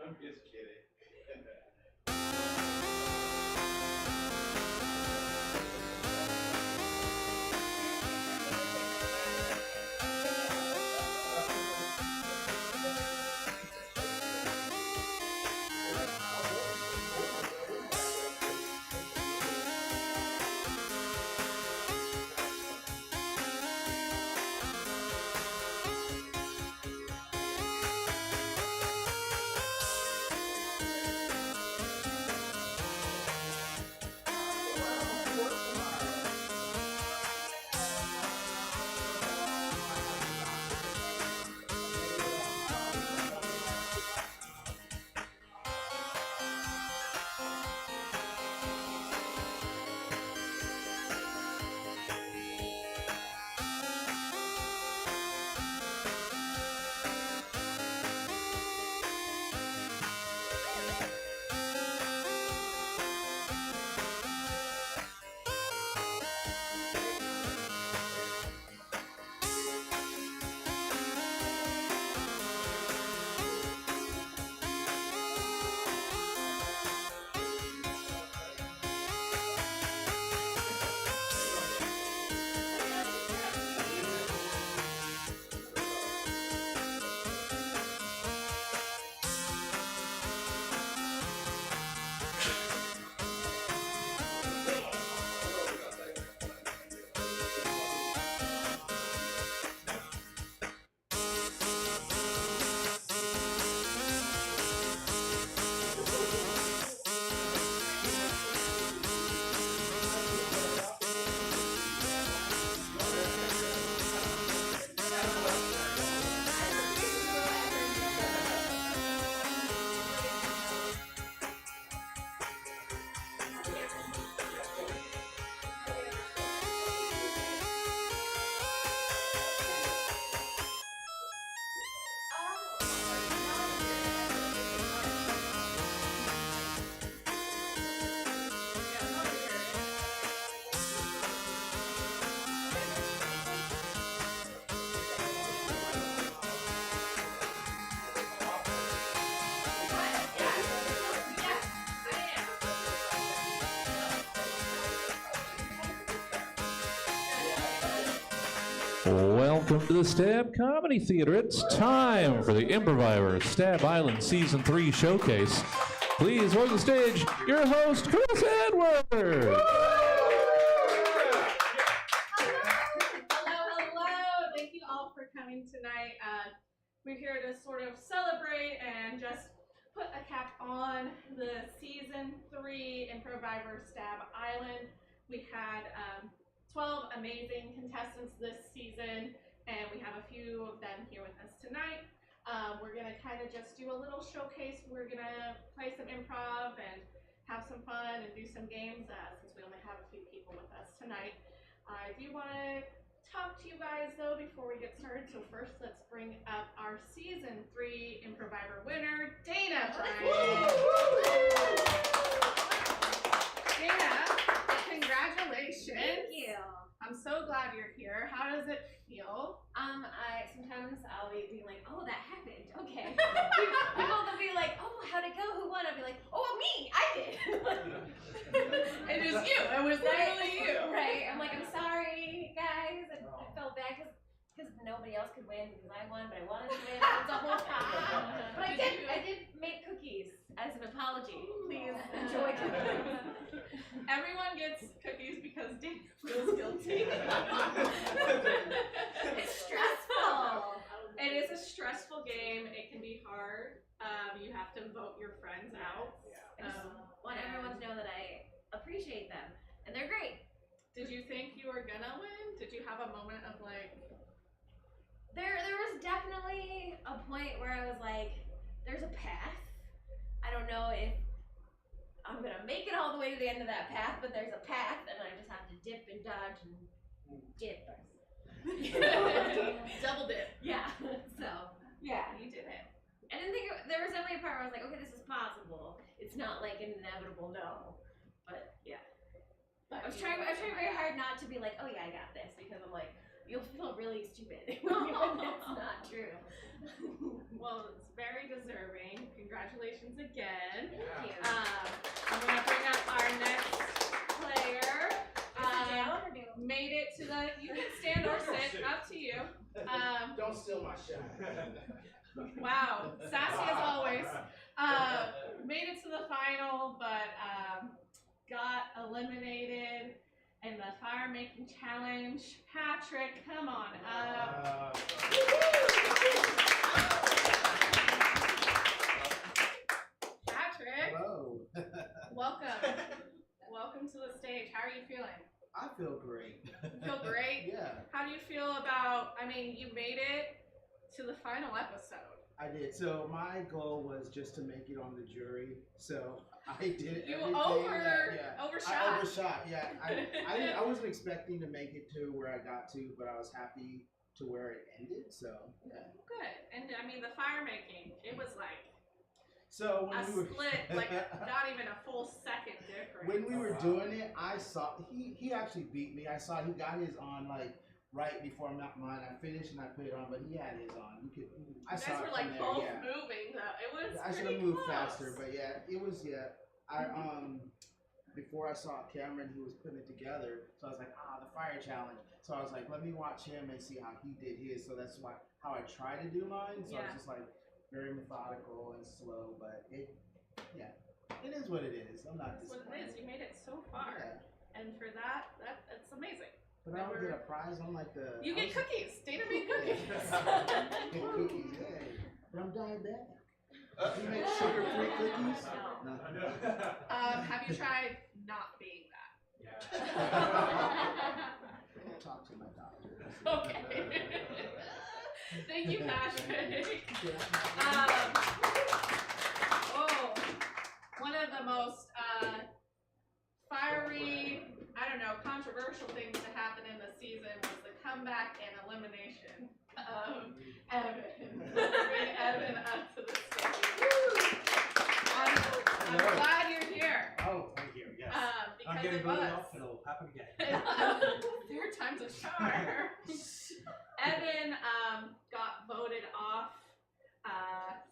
I'm just kidding. Welcome to the Stab Comedy Theater. It's time for the Improvivor Stab Island Season 3 Showcase. Please welcome to the stage your host, Chris Edwards. Hello. Thank you all for coming tonight. We're here to sort of celebrate and just put a cap on the Season 3 Improvivor Stab Island. We had 12 amazing contestants this season, and we have a few of them here with us tonight. We're going to kind of just do a little showcase. We're going to play some improv and have some fun and do some games since we only have a few people with us tonight. I do want to talk to you guys, though, before we get started. So first, let's bring up our Season 3 Improvivor winner, Dana Bryan. Dana, congratulations. Thank you. I'm so glad you're here. How does it feel? Sometimes I'll be being like, oh, that happened. Okay. People will be like, oh, how'd it go? Who won? I'll be like, oh, me. I did. It was you. It was literally you. Right. I'm like, I'm sorry, guys. And I felt bad because nobody else could win because I won, but I wanted to win the whole time. But I did make cookies as an apology. Please enjoy cookies. Everyone gets cookies because Dana feels guilty. It's stressful. It is a stressful game. It can be hard. You have to vote your friends out. I just want everyone to know that I appreciate them, and they're great. Did you think you were gonna win? Did you have a moment of like? There was definitely a point where I was like, there's a path. I don't know if I'm gonna make it all the way to the end of that path, but there's a path, and I just have to dip and dodge and dip. Double dip. Yeah. So Yeah, you did it. I didn't think there was definitely a part where I was like, okay, this is possible. It's not like an inevitable no, but yeah. I was trying very hard not to be like, oh yeah, I got this, because I'm like, you'll feel really stupid when it's not true. Well, it's very deserving. Congratulations. congratulations again. Thank you. I'm gonna bring up our next player. Down or do? Made it to the. You can stand or sit. Up to you. Don't steal my shot. Wow, sassy as always. Made it to the final, but got eliminated in the fire making challenge. Patrick, come on up. Patrick, Hello. welcome. Welcome to the stage. How are you feeling? I feel great. You feel great? Yeah, How do you feel about, I mean, you made it to the final episode. I did. So my goal was just to make it on the jury. So I did You everything. overshot. I overshot. Yeah, I wasn't expecting to make it to where I got to, but I was happy to where it ended. So yeah. Good. And I mean, the fire making, it was like So a when we were split, like not even a full second difference. when we were doing it, I saw he actually beat me. I saw he got his on like right before mine. I finished and I put it on, but he had his on. I You guys saw were it like from both there. Yeah. moving though. It was I should pretty have moved close. faster, but yeah, it was I before I saw Cameron, he was putting it together, so I was like, the fire challenge. So I was like, let me watch him and see how he did his. So that's how I try to do mine. So Yeah. it's just like very methodical and slow, but it is what it is. I'm not That's what disappointed. it is. You made it so far, Yeah. and for that's amazing. But I don't get a prize on like the. You get cookies. Dana made cookies. Get cookies, yay. But I'm diabetic. You make sugar-free cookies? No. Have you tried not being that? I'll talk to my doctor. Okay. Thank you, Patrick. One of the most fiery, I don't know, controversial things to happen in the season was the comeback and elimination of Evan. Bring Evan up to the stage. I'm glad you're here. Oh, thank you. Yes. Because I'm getting it voted was. off, and it'll happen again. Third time's a charm. Evan got voted off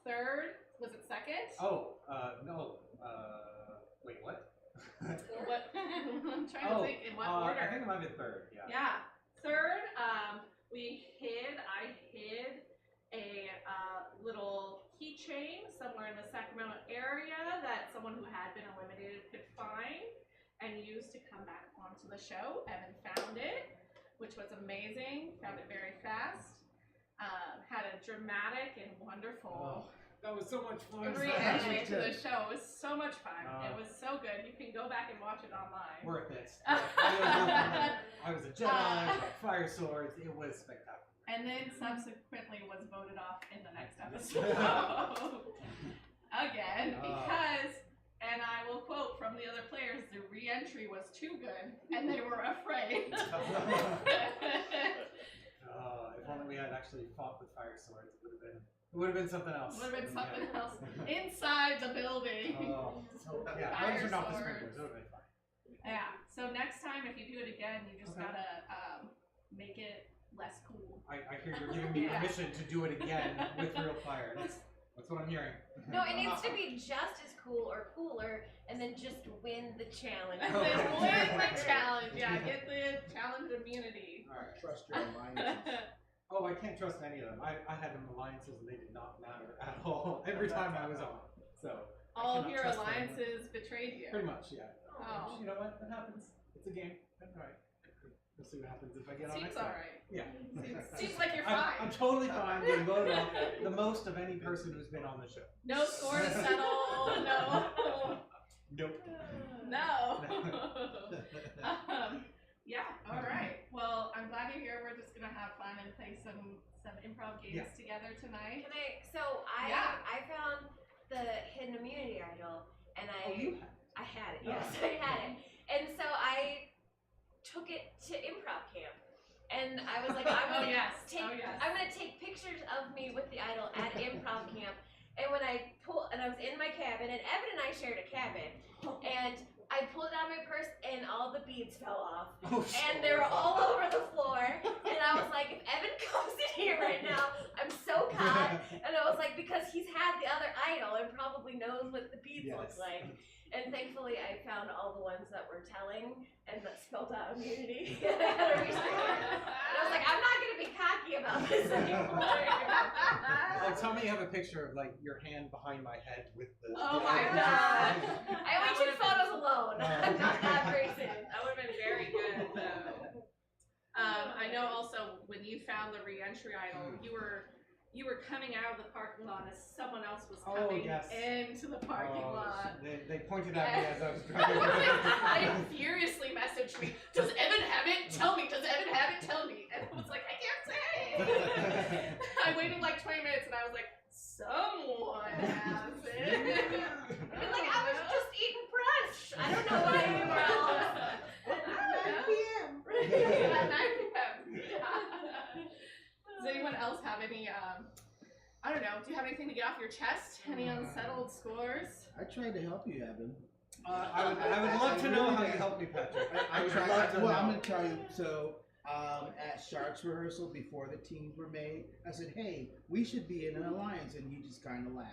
third. Was it second? Oh, no. Wait, what? What? I'm trying to think in what order. I think it might be third. Yeah. Yeah. Third, I hid a little keychain somewhere in the Sacramento area that someone who had been eliminated could find and use to come back onto the show. Evan found it, which was amazing. Found it very fast. Had a dramatic and wonderful That was so much fun. re-entry to the show. It was so much fun. It was so good. You can go back and watch it online. Worth it. I was a Jedi, fire swords. It was spectacular. And then subsequently was voted off in the next episode. Again, because, and I will quote from the other players, the re-entry was too good and they were afraid. If only we had actually fought with fire swords, it would have been something else. Would have been something else inside the building. Yeah, Fire those are not the swords. sprinklers. It would have been fine. Yeah. So next time, if you do it again, you just gotta make it less cool. I hear you're giving me permission to do it again with real fire. That's what I'm hearing. No, it needs to be just as cool or cooler, and then just win the challenge. And then win the challenge. Yeah, get the challenge immunity. All right. Trust your alliances. Oh, I can't trust any of them. I had them alliances and they did not matter at all every time I was on. So All of cannot your trust them. alliances betrayed you. Pretty much, yeah. Oh. You know what? That happens. It's a game. That's all right. We'll see what happens if I get on Seems next time. alright. Yeah. Seems like you're fine. I'm totally fine being voted off the most of any person who's been on the show. No score to settle. No. Nope. No. Yeah. All right. Well, I'm glad you're here. We're just gonna have fun and play some improv games together tonight. I found the hidden immunity idol, and I had it. Yes, I had it. And so I took it to improv camp, and I was like, I'm gonna take pictures of me with the idol at improv camp. And when I was in my cabin, and Evan and I shared a cabin, and I pulled out my purse, and all the beads fell off, and they were all over the floor. And I was like, if Evan comes in here right now, I'm so caught. And I was like, because he's had the other idol and probably knows what the beats look Yes. like. And thankfully, I found all the ones that were telling and that spelled out immunity. I had to restore it. And I was like, I'm not gonna be cocky about this anymore. Oh, tell me you have a picture of like your hand behind my head with the. Oh the my idol. God. I only took photos alone. I'm not that person. That would have been very good, though. I know also when you found the re-entry idol, you were coming out of the parking lot as someone else was coming yes. into the parking Oh, lot. They pointed at me as I was driving. They furiously messaged me, does Evan have it? Tell me, does Evan have it? Tell me. And I was like, I can't say. I waited like 20 minutes and I was like, someone has it. I'm like, I was just eating brunch. I don't know why you were all. At 9 p.m. At 9 p.m. Does anyone else have any, I don't know, do you have anything to get off your chest? Any unsettled scores? I tried to help you, Evan. I would love to know how you helped me, Patrick. I would love to know. I'm going to tell you. So, at Sharks rehearsal, before the teams were made, I said, hey, we should be in an alliance. And you just kind of laughed.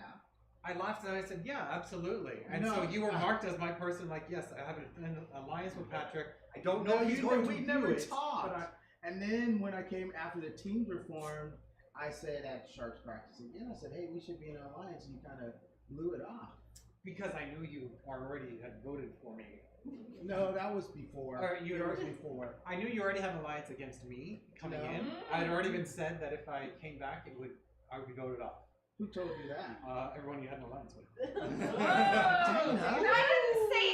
I laughed and I said, yeah, absolutely. And No, so you were marked as my person, like, yes, I have an alliance with Patrick. I don't know if he's going to we do never it, talked. but And then when I came after the teams were formed, I said at Sharks practice again, I said, hey, we should be in an alliance. And you kind of blew it off. because I knew you already had voted for me. No, that was before. Or you It was already- before. I knew you already had an alliance against me coming No. in. I had already been said that if I came back, I would be voted off. Who told you that? Everyone you had an alliance with. Dana? I didn't say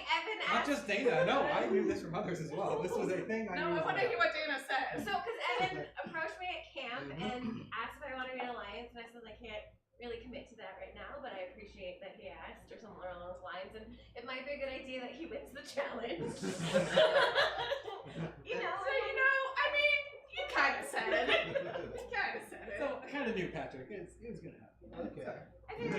Evan Not asked. just Dana. No, I knew this from others as well. This was a thing I No, knew. I want to hear what Dana said. So, because Evan approached me at camp and asked if I wanted to be an alliance, and I said I can't really commit to that right now, but I appreciate that he asked, or something along those lines, and it might be a good idea that he wins the challenge. You know, I mean, you kind of said it. You kind of said it. So I kind of knew Patrick. It was gonna happen. Okay. I think,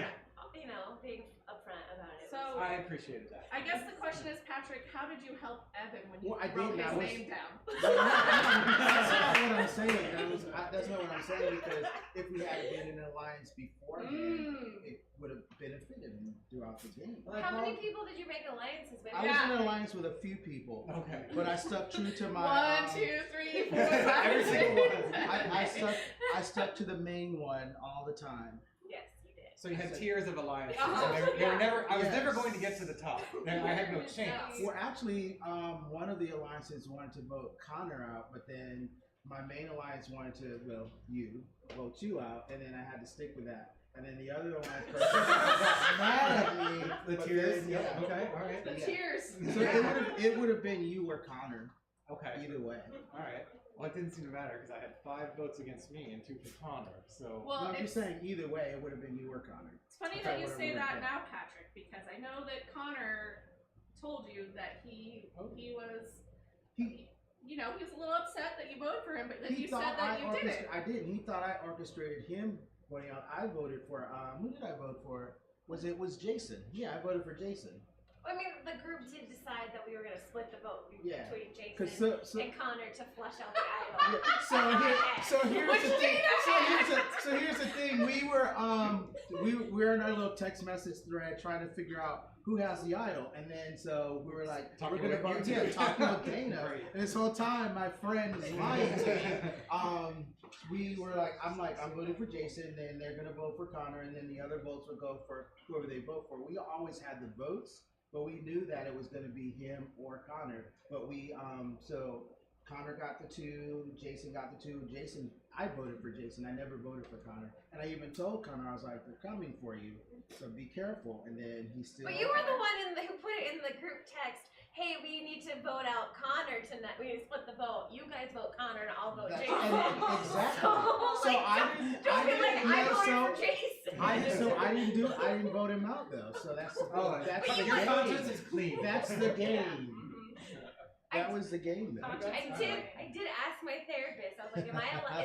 being upfront about it. So, I appreciated that. I guess the question is, Patrick, how did you help Evan when you Well, I wrote didn't. his I was- name down? That's not what I'm saying. That's not what I'm saying, because if we had been in an alliance beforehand, it would have benefited him throughout the game. How many people did you make alliances with? I was in an alliance with a few people, Okay. but I stuck true to my. 1, 2, 3, 4, Every 5, single one. 6. I stuck to the main one all the time. Yes, you did. So you had tiers of alliances. Oh, They were never. I was Yes. never going to get to the top. I had no chance. Well, actually, one of the alliances wanted to vote Connor out, but then my main alliance wanted to, vote you out, and then I had to stick with that. And then the other alliance person got mad at me. The but tiers. then, Yeah. Okay. All right. The Yeah. tears. So it would have been you or Connor, Okay. either way. All right. Well, it didn't seem to matter because I had 5 votes against me and 2 for Connor. So. Well, No, I'm it's just saying, either way, it would have been you or Connor. It's funny If that I you would've say worked that it. now, Patrick, because I know that Connor told you that he was, He he was a little upset that you voted for him, but then he you thought said that you did it. I didn't. He thought I orchestrated him voting out. I voted for who did I vote for? Was Jason? Yeah, I voted for Jason. I mean, the group did decide that we were going to split the vote Yeah. between Jason Because so and Connor to flush out the idol. so here's Which the thing. Dana So here's the thing. We were in our little text message thread trying to figure out who has the idol, and then so we were like, Talking we're gonna with vote. you. Yeah, talking with Dana. Great. And this whole time, my friend is lying to me. We were like, I'm voting for Jason, then they're gonna vote for Connor, and then the other votes would go for whoever they vote for. We always had the votes, but we knew that it was gonna be him or Connor. But we so Connor got the 2, Jason got the 2. Jason, I voted for Jason. I never voted for Connor, and I even told Connor, I was like, "They're coming for you, so be careful." And then he still. But you were the one who put it in the group text. Hey, we need to vote out Connor tonight. We need to split the vote. You guys vote Connor, and I'll vote That's- Jason. exactly. So, like, I didn't. don't be like, I voted so, for Jason. I didn't vote him out though. So that's the that's But the you Your were- conscience game. is clean. That's the game. That was the game though. Okay. I did ask my therapist. I was like, is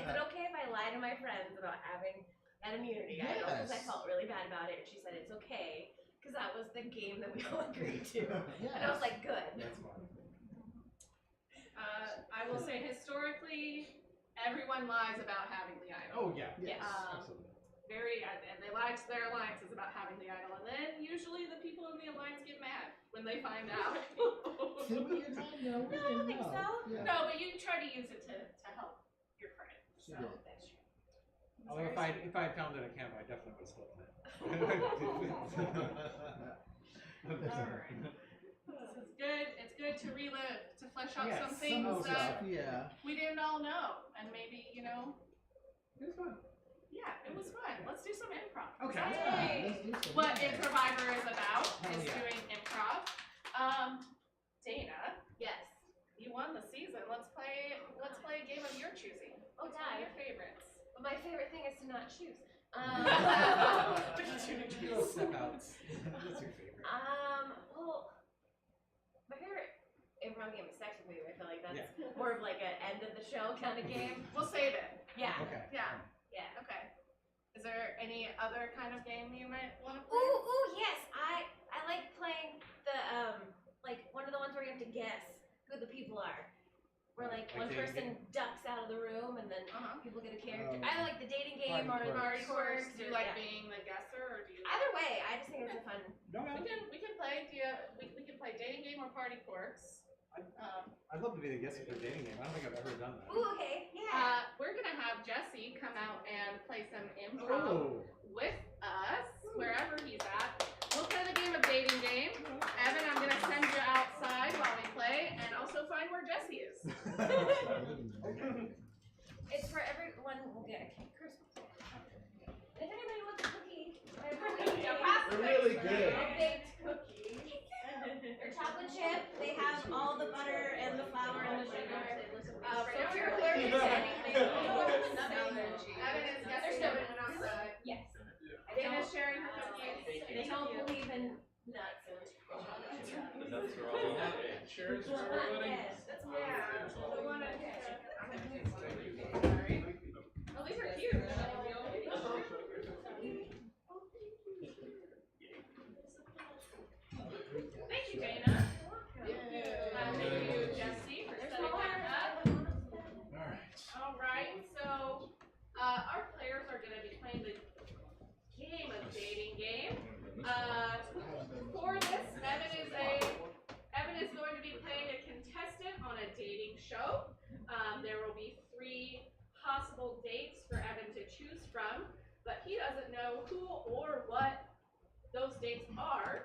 it okay if I lie to my friends about having an immunity idol? Because I Yes. felt really bad about it. And she said it's okay because that was the game that we all agreed to. Yes. And I was like, good. That's fine. I will say historically, everyone lies about having the idol. Oh yeah. Yes. Um, Absolutely. and they lie to their alliances about having the idol, and then usually the people in the alliance get mad when they find out. Can we get that? No, we No, I don't didn't think know. so. Yeah. No, but you try to use it to help your friend. So Yeah. that's true. Although if I had found it at camp, I definitely would have stolen it. Alright. It's good. It's good to relive, to flesh out Yes, some Some things of the that stuff, yeah. we didn't all know, and maybe It was fun. yeah, it was fun. Let's do some improv. Okay. That's Yeah, let's do some. what Improvivor is about, Hell is yeah. doing improv. Dana, Yes. you won the season. Let's play a game of your choosing. Oh, What's one of God. your favorites? My favorite thing is to not choose. Which is your choose? Step outs. That's your favorite. Well, my favorite improv game is Sex Improvivor. I feel like that's more of like an end of the show kind of game. We'll save it. Yeah. Okay. Yeah. Yeah. Okay. Is there any other kind of game you might want to play? Ooh, yes. I like playing the like one of the ones where you have to guess who the people are. Where like Like one dating person ducks out of the room and then Uh-huh. people get a character. Oh. Either like the dating game or Party the Party party quirks. Do you or- like yeah. being the guesser, or do you? Either way, I just think it's a fun. We can play. We can play dating game or party quirks. I'd love to be the guest for a dating game. I don't think I've ever done that. Ooh, okay, yeah. We're gonna have Jesse come out and play some improv Oh. with us wherever he's at. We'll play the game of dating game. Evan, I'm gonna send you outside while we play, and also find where Jesse is. It's for everyone will get a cake Christmas. If anybody wants a cookie, I have a cookie. They're really good. A baked cookie. They're chocolate chip. They have all the butter and the flour and the sugar. So if you're allergic to anything, Evan is guessing that we went outside. yes. Dana's sharing her cookies. They don't believe in nuts. Cheers for Yes. Yeah. So one of Sorry. Oh, these are cute. Thank you, Dana. Thank you, Jesse, for setting that up. All right, so our players are going to be playing the game of dating game. For this, Evan is going to be playing a contestant on a dating show. There will be 3 possible dates for Evan to choose from, but he doesn't know who or what those dates are,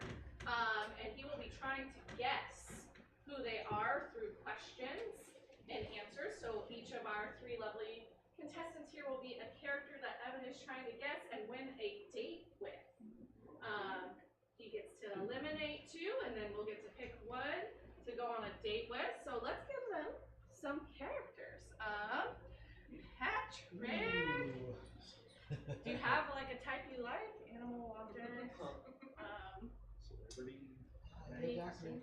and he will be trying to guess who they are through questions and answers. So each of our 3 lovely contestants here will be a character that Evan is trying to guess and win a date with. He gets to eliminate 2, and then we'll get to pick 1 to go on a date with. So let's give them some characters. Patrick, do you have like a type you like? Animal, object?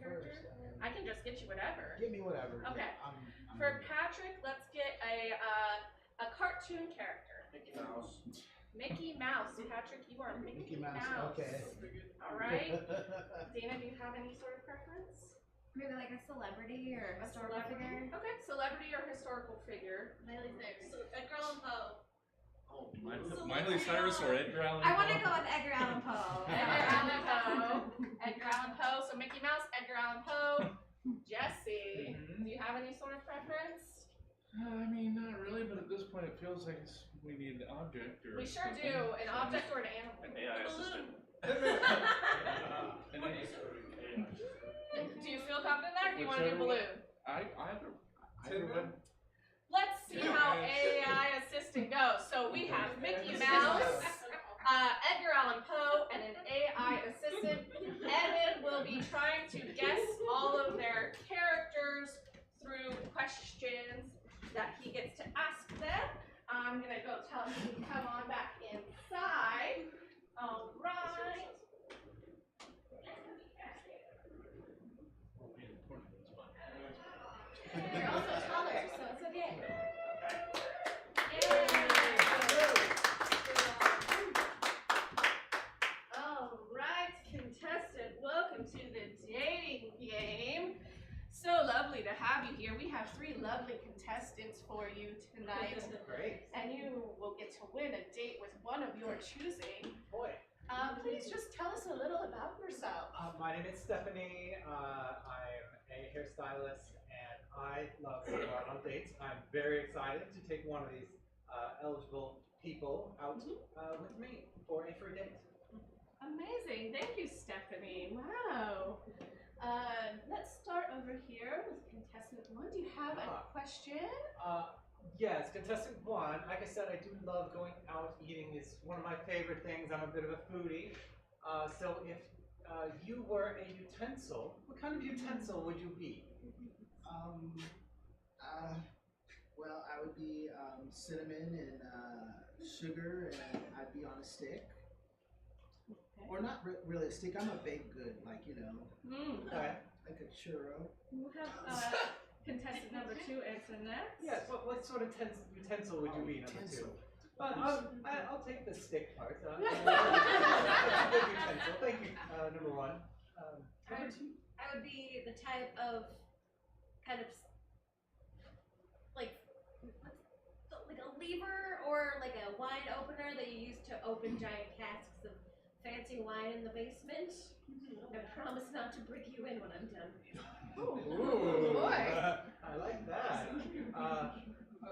First. I can just get you whatever. Give me whatever. Okay. Yeah, I'm For ready. Patrick, let's get a cartoon character. Mickey Mouse. Patrick, you are Mickey Mouse. Okay. All right. Dana, do you have any sort of preference? Maybe like a celebrity or a historical figure. Okay, celebrity or historical figure. Miley Cyrus. Edgar Allan Poe. Oh, Miley Cyrus or Edgar Allan I want to Poe? go with Edgar Allan Poe. Edgar Allan Poe. Edgar Allan Poe. So Mickey Mouse, Edgar Allan Poe. Jesse, do you have any sort of preference? I mean, not really, but at this point it feels like we need an object or We sure something. do. An object or an animal. An AI assistant. Do you feel confident there, or do you want to do balloon? Either one. Let's see how AI assistant goes. So we have Mickey Mouse, Edgar Allan Poe, and an AI assistant. Evan will be trying to guess all of their characters through questions that he gets to ask them. I'm gonna go tell him to come on back inside. All right. You're also taller, so it's okay. All right, contestant, welcome to the dating game. So lovely to have you here. We have 3 lovely contestants for you tonight. Great. And and you will get to win a date with one of your choosing. Boy. Please just tell us a little about yourself. My name is Stephanie. I'm a hairstylist, and I love to go out on dates. I'm very excited to take one of these eligible people out with me for a free date. Amazing. Thank you, Stephanie. Wow. Let's start over here with contestant 1. Do you have a question? Yes, contestant 1. Like I said, I do love going out eating. It's one of my favorite things. I'm a bit of a foodie. So if you were a utensil, what kind of utensil would you be? Well, I would be cinnamon and sugar, and I'd be on a stick. Okay. Or not really a stick. I'm a baked good, like, Okay. like a churro. We'll have contestant number 2 answer next. Yes, what sort of utensil would you be, number 2? I'll take the stick part. That's a good utensil. Thank you, number 1. Number 2? I would be the type of kind of like a lever or like a wine opener that you use to open giant casks of fancy wine in the basement. I promise not to break you in when I'm done. Ooh, boy. I like that.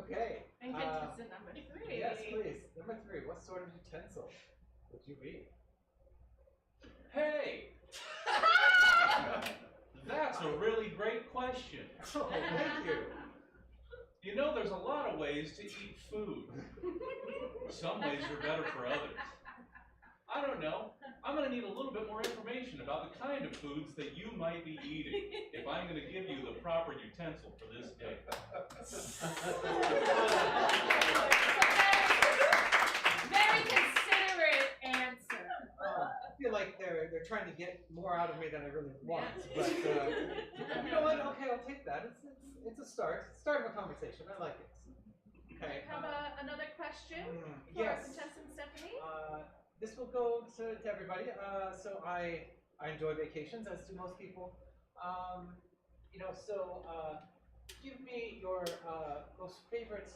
Okay. And contestant number 3. Yes, please. Number 3. What sort of utensil would you be? Hey! That's a really great question. Oh, thank you. You know, there's a lot of ways to eat food. Some ways are better for others. I don't know. I'm going to need a little bit more information about the kind of foods that you might be eating if I'm going to give you the proper utensil for this date. Very considerate answer. I feel like they're trying to get more out of me than I really want. But you know what? Okay, I'll take that. It's a start. Start of a conversation. I like it. Okay. Have another question for yes. contestant Stephanie? This will go to everybody. So I enjoy vacations, as do most people. Give me your most favorite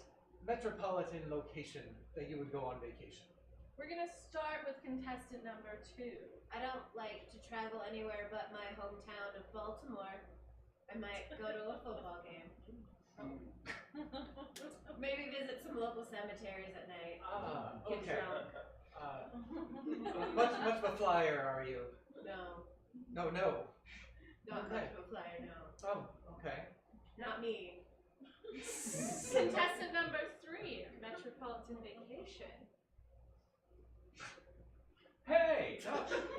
metropolitan location that you would go on vacation. We're going to start with contestant number 2. I don't like to travel anywhere but my hometown of Baltimore. I might go to a football game. Maybe visit some local cemeteries at night. Get Okay. drunk. Much of a flyer are you? No. No. Not Okay. much of a flyer, no. Oh, okay. Not me. Contestant number 3, metropolitan vacation. Hey!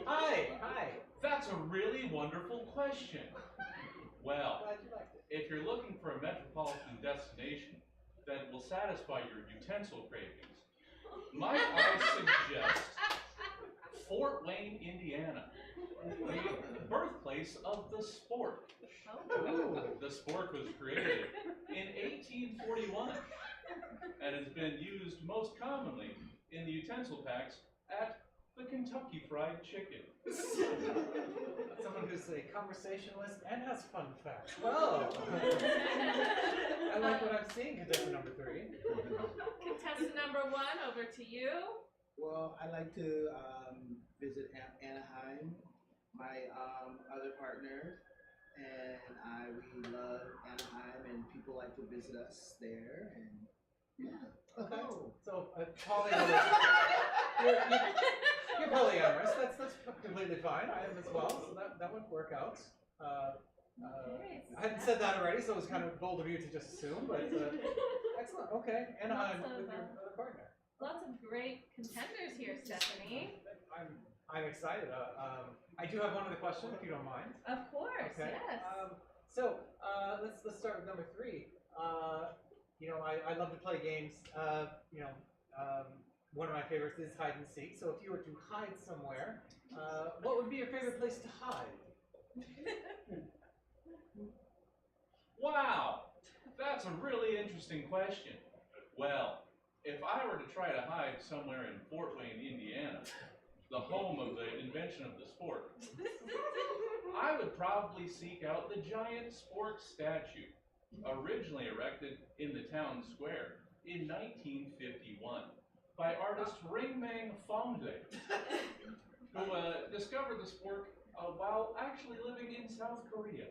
Hi. That's a really wonderful question. Well, Glad you liked it. if you're looking for a metropolitan destination that will satisfy your utensil cravings, might I suggest Fort Wayne, Indiana, the birthplace of the sport. Ooh. The sport was created in 1841 and has been used most commonly in the utensil packs at the Kentucky Fried Chicken. Someone who's a conversationalist and has fun facts. Well, I like what I'm seeing, contestant number 3. Contestant number 1, over to you. Well, I like to visit Anaheim, my other partner, and we love Anaheim, and people like to visit us there, and yeah. Okay. Oh. So, polyamorous. You're polyamorous. That's completely fine. I am as well, so that would work out. Okay, I hadn't said that already, so it was kind of bold of you to just assume, but excellent. Okay, Anaheim Lots of, with your other partner. Lots of great contenders here, Stephanie. I'm excited. I do have one other question, if you don't mind. Of course, Okay. yes. Let's start with number 3. I love to play games. One of my favorites is hide and seek. So if you were to hide somewhere, what would be your favorite place to hide? Wow, that's a really interesting question. Well, if I were to try to hide somewhere in Fort Wayne, Indiana, the home of the invention of the sport, I would probably seek out the giant spork statue, originally erected in the town square in 1951 by artist Ring-Mang Fongde, who discovered the sport while actually living in South Korea,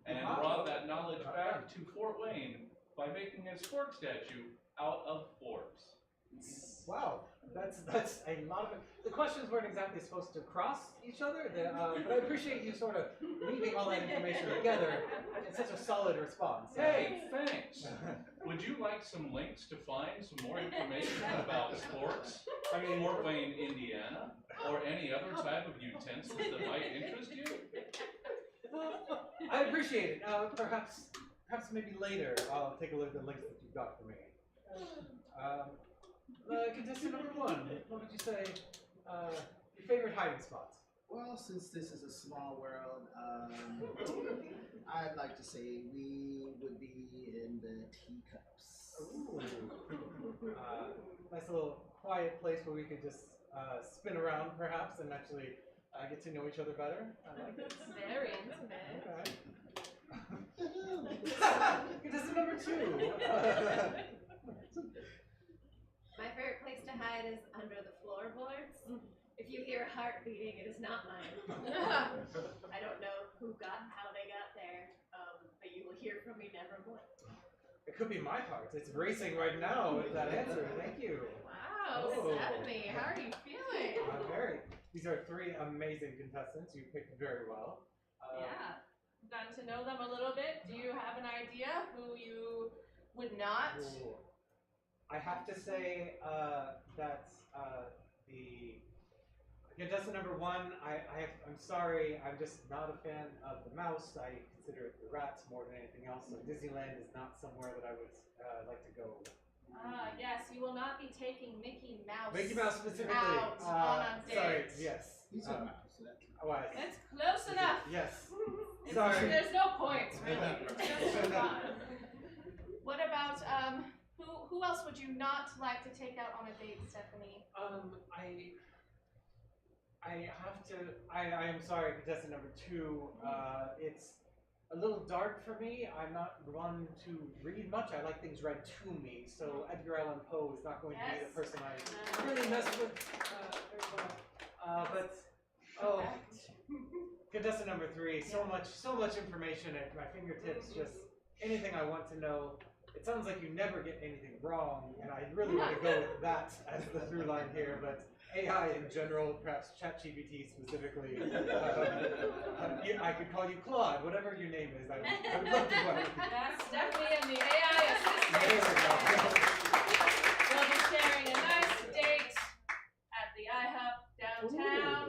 and brought that knowledge back to Fort Wayne by making a spork statue out of forks. Wow, that's a lot of it. The questions weren't exactly supposed to cross each other, but I appreciate you sort of weaving all that information together in such a solid response. Hey, thanks. Would you like some links to find some more information about sporks in Fort Wayne, Indiana, or any other type of utensils that might interest you? I appreciate it. Perhaps maybe later I'll take a look at the links that you've got for me. Contestant number 1, what would you say your favorite hiding spots? Well, since this is a small world, I'd like to say we would be in the teacups. Ooh. Nice little quiet place where we could just spin around, perhaps, and actually get to know each other better. I like it. Very intimate. Okay. Contestant number 2. My favorite place to hide is under the floorboards. If you hear a heart beating, it is not mine. I don't know how they got there, but you will hear from me nevermore. It could be my heart. It's racing right now with that answer. Thank you. Wow, Oh. Stephanie, how are you feeling? These are 3 amazing contestants. You picked very well. Yeah, gotten to know them a little bit. Do you have an idea who you would not? Ooh. I have to say that the contestant number 1, I'm sorry, I'm just not a fan of the mouse. I consider it the rats more than anything else. So Disneyland is not somewhere that I would like to go. Yes, you will not be taking Mickey Mouse. Mickey Mouse specifically. Out on a date. Sorry, yes. He's a mouse. What? It's close enough. Yes. It's- Sorry. There's no points, really. It's just fun. What about, who else would you not like to take out on a date, Stephanie? I am sorry, contestant number 2. It's a little dark for me. I'm not one to read much. I like things read to me. So Edgar Allan Poe is not going to be the person I really mess with very well. Contestant number 3. So much information at my fingertips. Just anything I want to know. It sounds like you never get anything wrong, and I really want to go with that as the through line here. But AI in general, perhaps ChatGPT specifically. I could call you Claude, whatever your name is. I would love to work with you. That's Stephanie and the AI assistant. There we go. We'll be sharing a nice date at the IHOP downtown.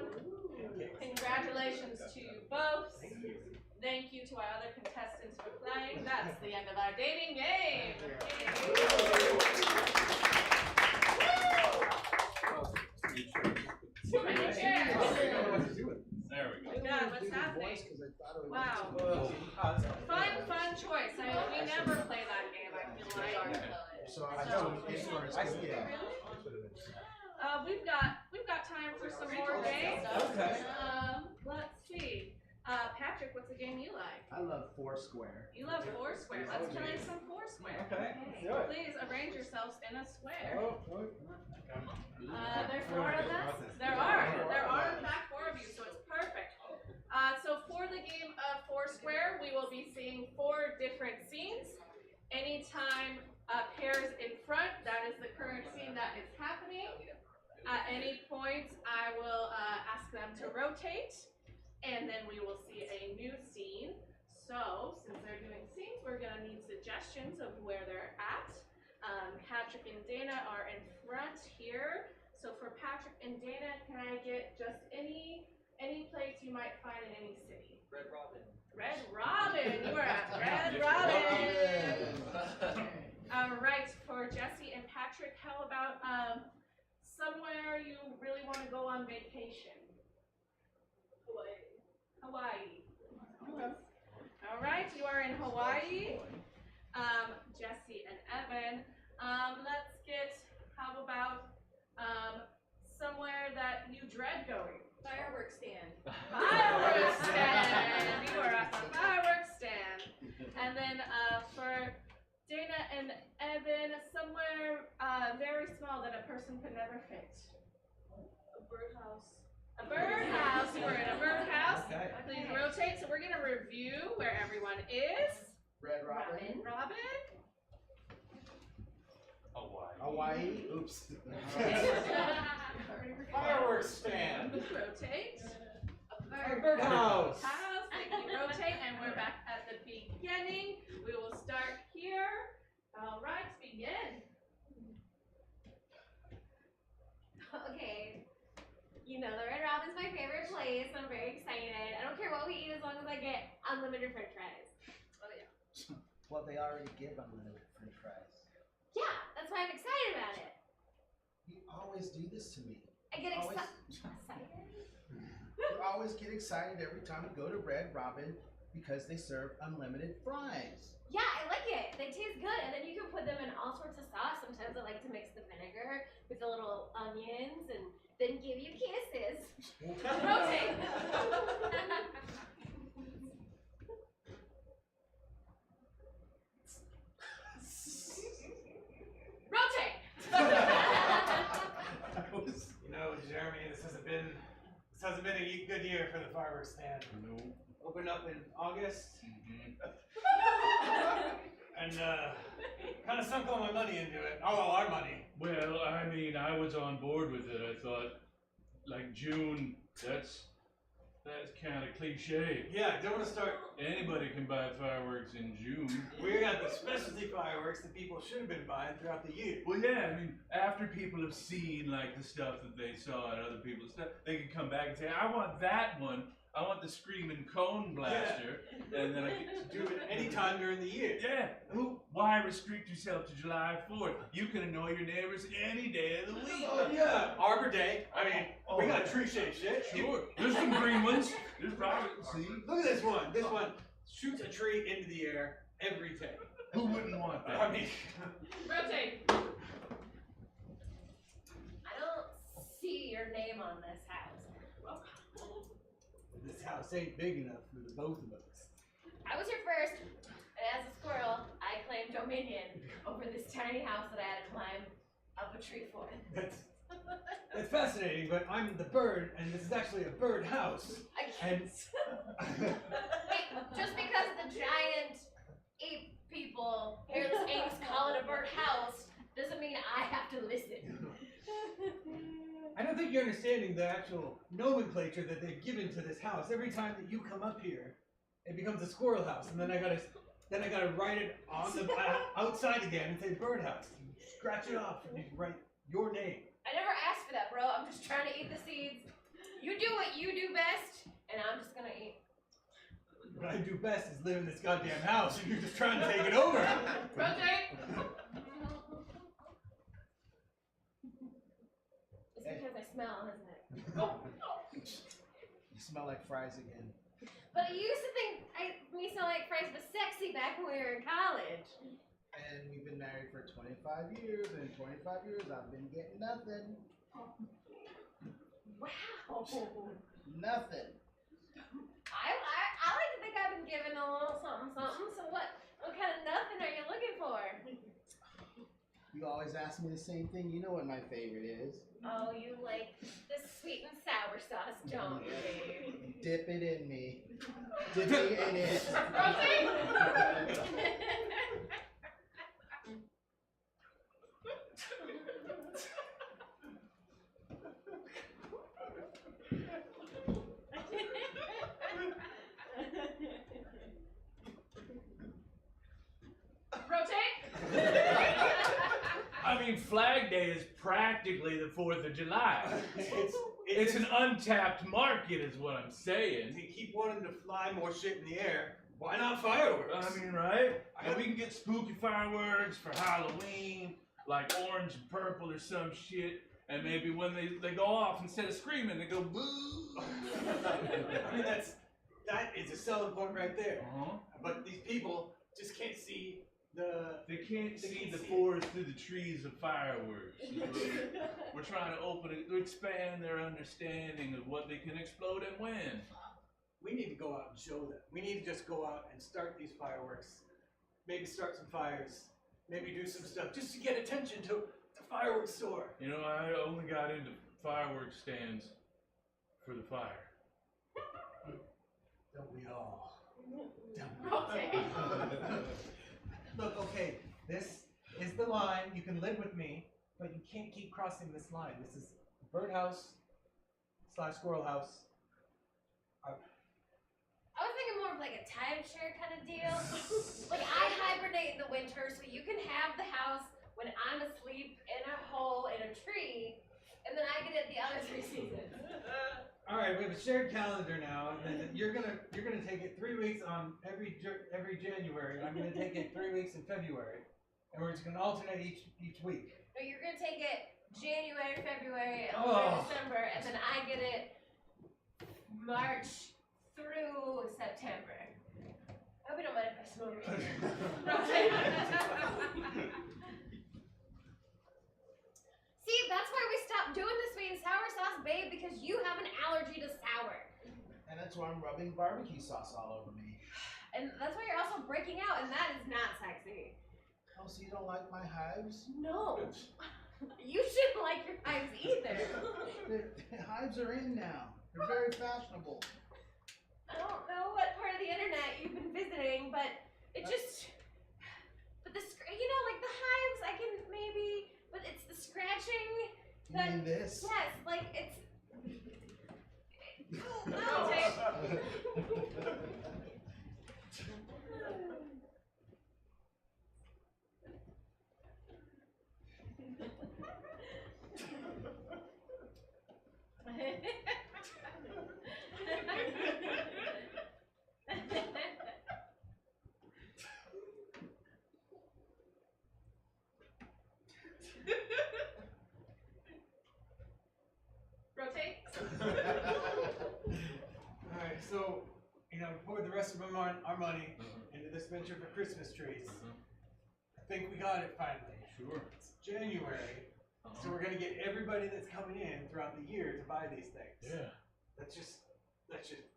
Congratulations to you both. Thank you. Thank you to our other contestants for playing. That's the end of our dating game. Too many chairs. There we go. Oh God, what's happening? Wow. Fun choice. We never play that game, I feel like. So I don't. We've got time for some more games. Okay. Let's see. Patrick, what's a game you like? I love Foursquare. You love Foursquare. Let's play some Foursquare. Okay, let's do it. Please arrange yourselves in a square. There are 4 of us? There are in fact 4 of you, so it's perfect. So for the game of Foursquare, we will be seeing 4 different scenes. Anytime a pair is in front, that is the current scene that is happening. At any point, I will ask them to rotate, and then we will see a new scene. So, since they're doing scenes, we're going to need suggestions of where they're at. Patrick and Dana are in front here. So for Patrick and Dana, can I get just any place you might find in any city? Red Robin. Red Robin! You are at Red Robin! Alright, for Jesse and Patrick, how about somewhere you really want to go on vacation? Hawaii. Alright, you are in Hawaii. Jesse and Evan. Let's get, how about somewhere that you dread going? Fireworks stand. Fireworks stand! You are at the fireworks stand. And then for Dana and Evan, somewhere person could never fit. A birdhouse. A birdhouse. We're in a birdhouse. Okay. Please rotate. So we're gonna review where everyone is. Red Robin. Robin. Hawaii. Oops. Fireworks stand. Rotate. A birdhouse. House. Thank you. Rotate, and we're back at the beginning. We will start here. All right, begin. Okay. You know, the Red Robin's my favorite place. I'm very excited. I don't care what we eat as long as I get unlimited french fries. Oh yeah. Well, they already give unlimited French fries. Yeah, that's why I'm excited about it. You always do this to me. I get Always- excited. You always get excited every time we go to Red Robin because they serve unlimited fries. Yeah, I like it. They taste good, and then you can put them in all sorts of sauce. Sometimes I like to mix the vinegar with the little onions and then give you kisses. Rotate. Rotate. You know, Jeremy, this hasn't been a good year for the fireworks stand. No. Opened up in August and kind of sunk all my money into it. All our money. Well, I mean, I was on board with it. I thought, like June, that's kind of cliche. Yeah, don't want to start. Anybody can buy fireworks in June. We got the specialty fireworks that people should have been buying throughout the year. Well, yeah, I mean, after people have seen like the stuff that they saw at other people's stuff, they can come back and say, "I want that one. I want the screaming cone blaster," and then I get Do it anytime during the year. yeah. Why restrict yourself to July 4th? You can annoy your neighbors any day of the week. Oh yeah, Arbor Day. I mean, we got tree shaped shit. Sure. There's some green ones. There's probably see. Look at this one. This one shoots a tree into the air every day. Who wouldn't want that? I mean, Rotate. I don't see your name on this house. this house ain't big enough for the both of us. I was here first, and as a squirrel, I claimed dominion over this tiny house that I had to climb up a tree for. That's fascinating, but I'm the bird, and this is actually a bird house. I And can't. Hey, just because the giant ape people, hairless apes, call it a bird house, doesn't mean I have to listen. I don't think you're understanding the actual nomenclature that they've given to this house. Every time that you come up here, it becomes a squirrel house, and then I gotta write it on the outside again and say bird house. You scratch it off and you write your name. I never asked for that, bro. I'm just trying to eat the seeds. You do what you do best, and I'm just gonna eat. What I do best is live in this goddamn house, and you're just trying to take it over. Rotate. It's because I smell, isn't it? You smell like fries again. But I used to think me smell like fries was sexy back when we were in college. And we've been married for 25 years, and in 25 years I've been getting nothing. Wow. Nothing. I like to think I've been given a little something. So what kind of nothing are you looking for? You always ask me the same thing. You know what my favorite is. Oh, you like the sweet and sour sauce, don't you, baby? Dip it in me. Dip me in it. Rotate. I mean, Flag Day is practically the 4th of July. It's an untapped market, is what I'm saying. They keep wanting to fly more shit in the air. Why not fireworks? I mean, right? And we can get spooky fireworks for Halloween, like orange and purple or some shit. And maybe when they go off, instead of screaming, they go boo. I mean, that is a selling point right there. Uh-huh. But these people just can't see They can't see can't the see it. forest through the trees of fireworks. We're trying to expand their understanding of what they can explode and when. We need to go out and show them. We need to just go out and start these fireworks. Maybe start some fires. Maybe do some stuff just to get attention to fireworks store. You know, I only got into fireworks stands for the fire. Don't we all? Rotate. Look, okay, this is the line. You can live with me, but you can't keep crossing this line. This is birdhouse / squirrel house. I was thinking more of like a timeshare kind of deal. Like I hibernate in the winter so you can have the house when I'm asleep in a hole in a tree, and then I get it the other 3 seasons. All right, we have a shared calendar now, and then you're gonna take it 3 weeks on every January, and I'm gonna take it 3 weeks in February, and we're just gonna alternate each week. No, you're gonna take it January, February, and Oh. December, and then I get it March through September. I hope you don't mind if I smoke. See, that's why we stopped doing the sweet and sour sauce, babe, because you have an allergy to sour. And that's why I'm rubbing barbecue sauce all over me. And that's why you're also breaking out, and that is not sexy. Oh, so you don't like my hives? No. You shouldn't like your hives either. The hives are in now. They're very fashionable. I don't know what part of the internet you've been visiting, but it just. But the, you know, like the hives, I can maybe. But it's the scratching. You mean this? Yes, like it's. No. Rotate. Alright, so, you know, we poured the rest of our money into this venture for Christmas trees. I think we got it finally. Sure. It's January, so we're gonna get everybody that's coming in throughout the year to buy these things. Yeah. That's just,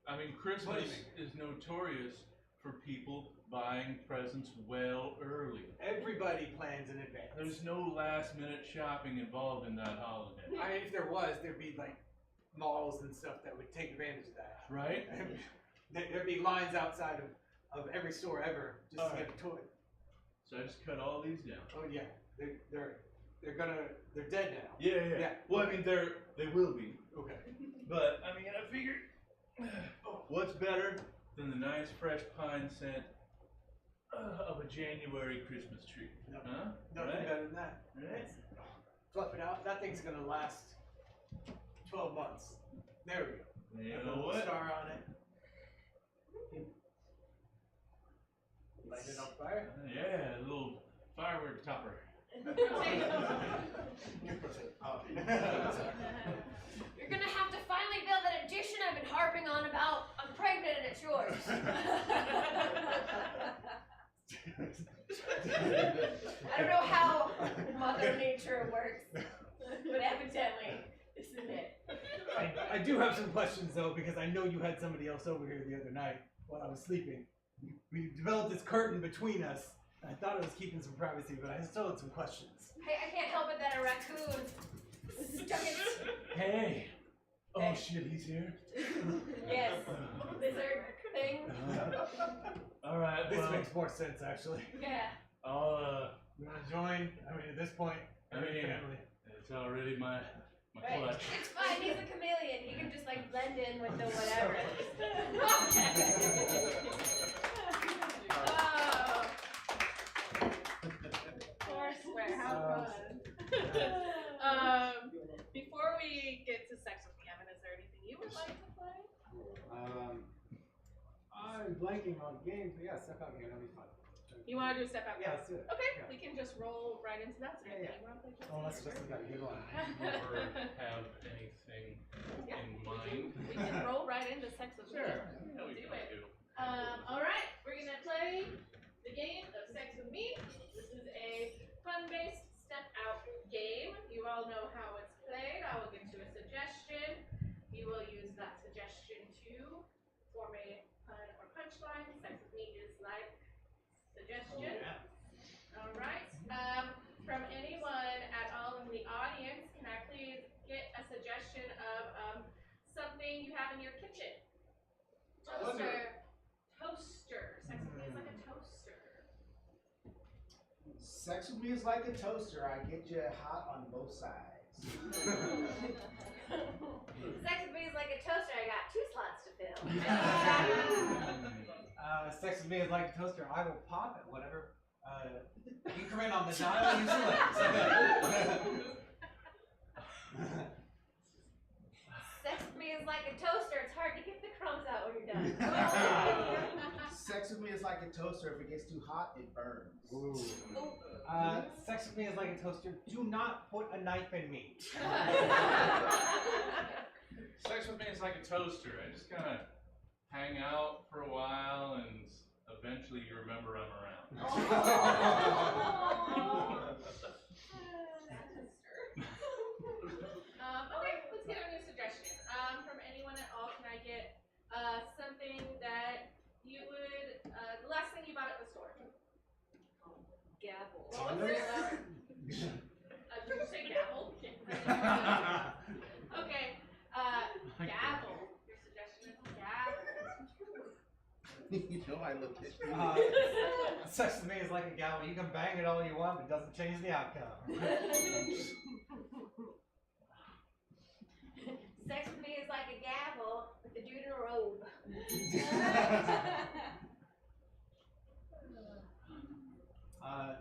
I mean, Christmas is notorious for people buying presents well early. everybody plans in advance. There's no last minute shopping involved in that holiday. I mean, if there was, there'd be like malls and stuff that would take advantage of that. Right? There'd be lines outside of every store ever just to get a toy. So I just cut all these down. Oh yeah, they're dead now. Yeah. Well, I mean, they will be. Okay. But, I mean, I figured, what's better than the nice fresh pine scent of a January Christmas tree? No, Huh? nothing Right? better than that. Right? Fluff it out. That thing's gonna last 12 months. There we go. You Have a know little what? star on it. Light it on fire. Yeah, a little firework topper. You're gonna have to finally build that addition I've been harping on about. I'm pregnant and it's yours. I don't know how Mother Nature works, but evidently this is it. I do have some questions though, because I know you had somebody else over here the other night while I was sleeping. We developed this curtain between us. I thought I was keeping some privacy, but I still had some questions. Hey, I can't help it that a raccoon stuck its Hey! Oh Hey. shit, he's here? yes lizard thing. Alright, This well, makes more sense actually. Yeah. I'll, You wanna join? I mean, at this point, I we're mean, family. it's already my Right. clutch. It's fine. He's a chameleon. He can just like blend in with the whatever. Oh. Foursquare, how fun. Before we get to sex with me, Evan, is there anything you would like to play? I'm blanking on games, but yeah, step out game, that'll be fun. You want to do a step out? Yeah, let's do it. Okay, Yeah. we can just roll right into that. So Yeah. you wanna play just Unless Sure. Justin's got a good one. Do you ever have anything Yeah, in mind? we can roll right into sex with me. Sure. No, We'll you do don't it. do. All right, we're gonna play the game of Sex with Me. This is a fun-based step-out game. You all know how it's played. I will give you a suggestion. You will use that suggestion to form a pun or punchline. Sex with Me is like suggestion. All right. From anyone at all of kitchen. Toaster. Toaster. Sex with me is like a toaster. Sex with me is like a toaster. I get you hot on both sides. Sex with me is like a toaster. I got 2 slots to fill. Sex with me is like a toaster. I will pop at whatever increment on the dial you select. Sex with me is like a toaster. It's hard to get the crumbs out when you're done. Sex with me is like a toaster. If it gets too hot, it burns. Sex with me is like a toaster. Do not put a knife in me. Sex with me is like a toaster. I just kind of hang out for a while and eventually you remember I'm around. Okay, let's get a new suggestion. From anyone at all, can I get something that you would, the last thing you bought at the store? Gavel. What was it? Did you say gavel? Okay, gavel. Your suggestion is gavel. You know I look at you. Sex with me is like a gavel. You can bang it all you want, but it doesn't change the outcome. Sex with me is like a gavel with a dude in a robe.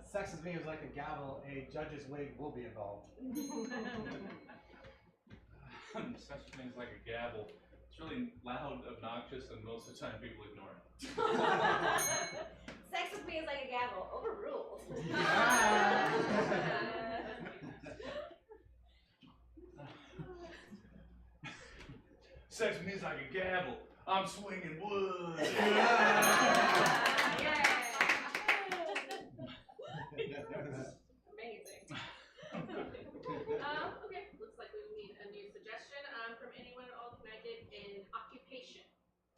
Sex with me is like a gavel. A judge's wig will be involved. Sex with me is like a gavel. It's really loud, obnoxious, and most of the time people ignore it. Sex with me is like a gavel. Overruled. Sex with me is like a gavel. I'm swinging wood. Amazing. Okay, looks like we need a new suggestion. From anyone at all, can I get an occupation?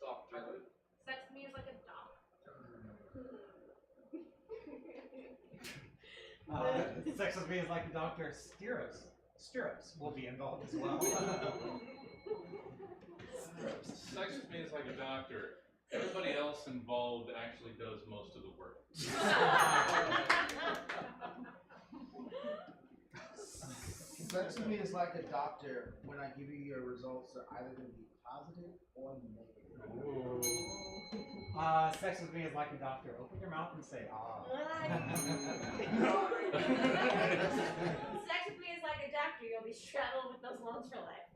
Doctor. Sex with me is like a dog. Sex with me is like a doctor. Stirrups will be involved as well. Sex with me is like a doctor. Everybody else involved actually does most of the work. Sex with me is like a doctor. When I give you your results, they're either going to be positive or negative. Sex with me is like a doctor. Open your mouth and say ah. Sex with me is like a doctor. You'll be straddled with those lungs for life.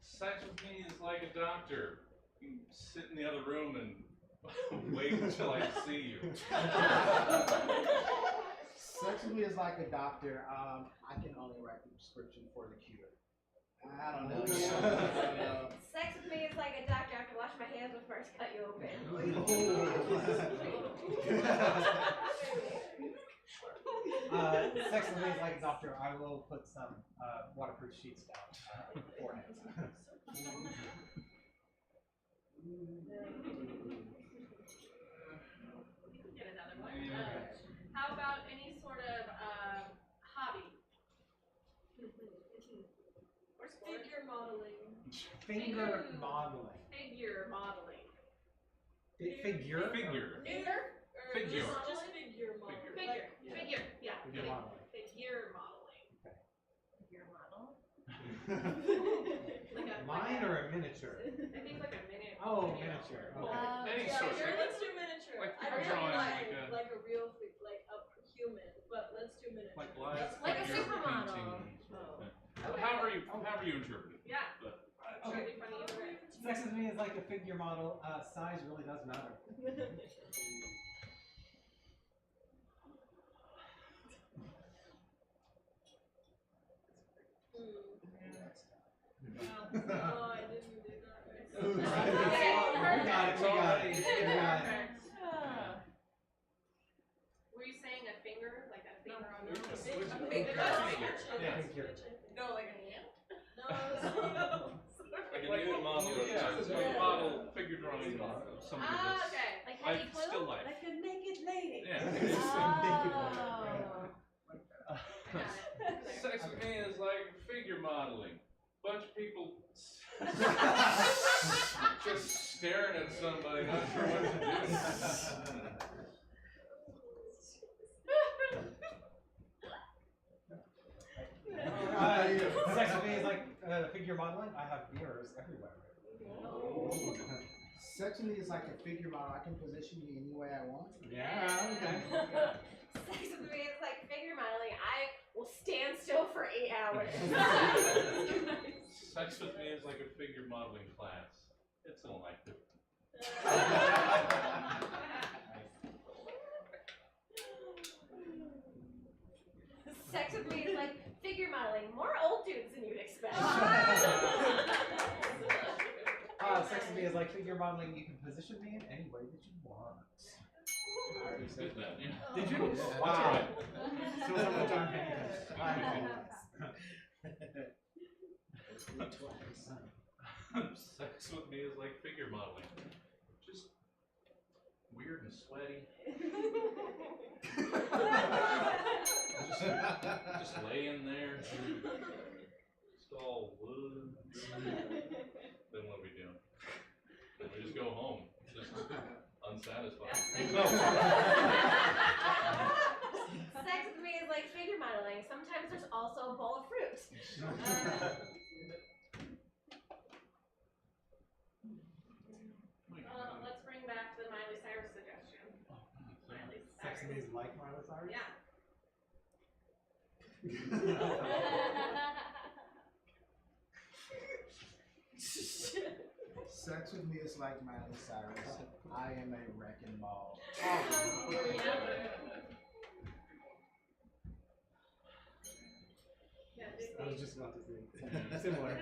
Sex with me is like a doctor. You can sit in the other room and wait until I see you. Sex with me is like a doctor. I can only write the prescription for the cure. I don't know. Sex with me is like a doctor. I have to wash my hands before I cut you open. Sex with me is like a doctor. I will put some waterproof sheets down beforehand. Get another one. How about any sort of hobby? Or sport? Figure modeling. Finger modeling. Figure modeling. Figure? Figure. Figure? Or Figure. Just figure modeling. Figure. Like, Figure. Yeah. Figure modeling. Figure modeling. Your model? Like a Mine or a miniature? I think like a miniature. Oh, miniature. Okay. Any yeah, sort of sure, thing. let's do miniature. Like I figure don't drawing, like, like a real, like a human, but let's do miniature. Like live Like a figure supermodel. painting. Oh. Okay. However you interpret it. Yeah. But It's really funny either way. Sex with me is like a figure model. Size really does matter. Oh, I didn't do that. We Okay. got it. We got it. Were you saying a finger? Like a finger on We your just Figure. switch it. Figure. Yeah. Figure. No, like a hand? No, Like a nude model. Yeah. Model figure drawing of somebody Ah, that's okay. Like life, Heidi Klum? still life. like a naked lady. Yeah. Oh. Sex with me is like figure modeling. Bunch of people just staring at somebody, not sure what to do. Sex with me is like figure modeling. I have mirrors everywhere. Sex with me is like a figure model. I can position you any way I want. Yeah, okay. Sex with me is like figure modeling. I will stand still for 8 hours. Sex with me is like a figure modeling class. It's an elective. Sex with me is like figure modeling. More old dudes than you'd expect. Sex with me is like figure modeling. You can position me in any way that you want. I already said that. Yeah. Did you? Yeah. Wow. So much I'm paying attention. I Sex with me is like figure modeling. Just weird and sweaty. Just laying there. Just all wood. Then what do we do? Then we just go home. Just unsatisfied. Sex with me is like figure modeling. Sometimes there's also a bowl of fruit. Let's bring back the Miley Cyrus suggestion. Miley Sex with me is like Miley Cyrus? Yeah. Sex with me is like Miley Cyrus. I am a wrecking ball. I was just about to say similar. I